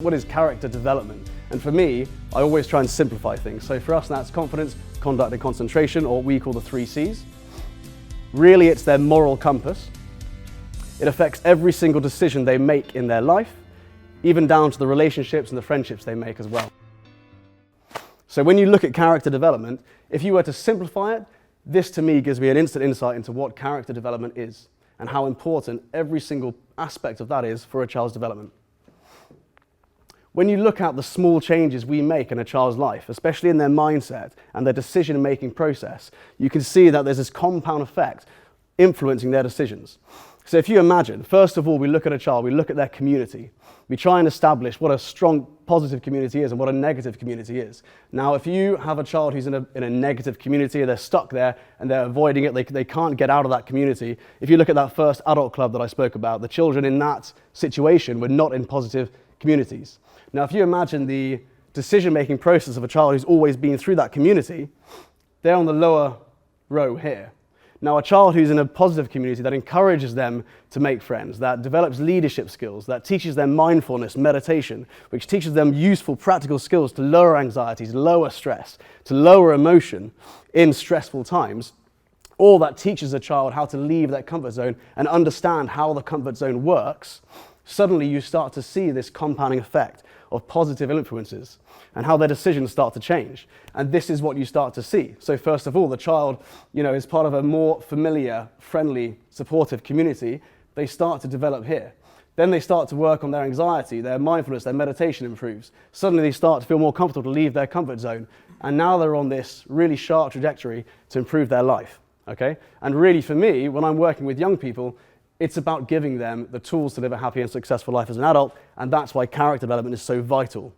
What is character development? And for me, I always try and simplify things. So for us, that's confidence, conduct and concentration, or what we call the 3 C's. Really, it's their moral compass. It affects every single decision they make in their life, even down to the relationships and the friendships they make as well. So when you look at character development, if you were to simplify it, this to me gives me an instant insight into what character development is and how important every single aspect of that is for a child's development. When you look at the small changes we make in a child's life, especially in their mindset and their decision-making process, you can see that there's this compound effect influencing their decisions. So if you imagine, first of all, we look at a child, we look at their community. We try and establish what a strong positive community is and what a negative community is. Now, if you have a child who's in a negative community, they're stuck there and they're avoiding it, they can't get out of that community. If you look at that first adult club that I spoke about, the children in that situation were not in positive communities. Now, if you imagine the decision-making process of a child who's always been through that community, they're on the lower row here. Now, a child who's in a positive community that encourages them to make friends, that develops leadership skills, that teaches them mindfulness, meditation, which teaches them useful practical skills to lower anxieties, lower stress, to lower emotion in stressful times, all that teaches a child how to leave their comfort zone and understand how the comfort zone works, suddenly you start to see this compounding effect of positive influences and how their decisions start to change. And this is what you start to see. So first of all, the child, is part of a more familiar, friendly, supportive community. They start to develop here. Then they start to work on their anxiety, their mindfulness, their meditation improves. Suddenly they start to feel more comfortable to leave their comfort zone. And now they're on this really sharp trajectory to improve their life, okay? And really for me, when I'm working with young people, it's about giving them the tools to live a happy and successful life as an adult, and that's why character development is so vital.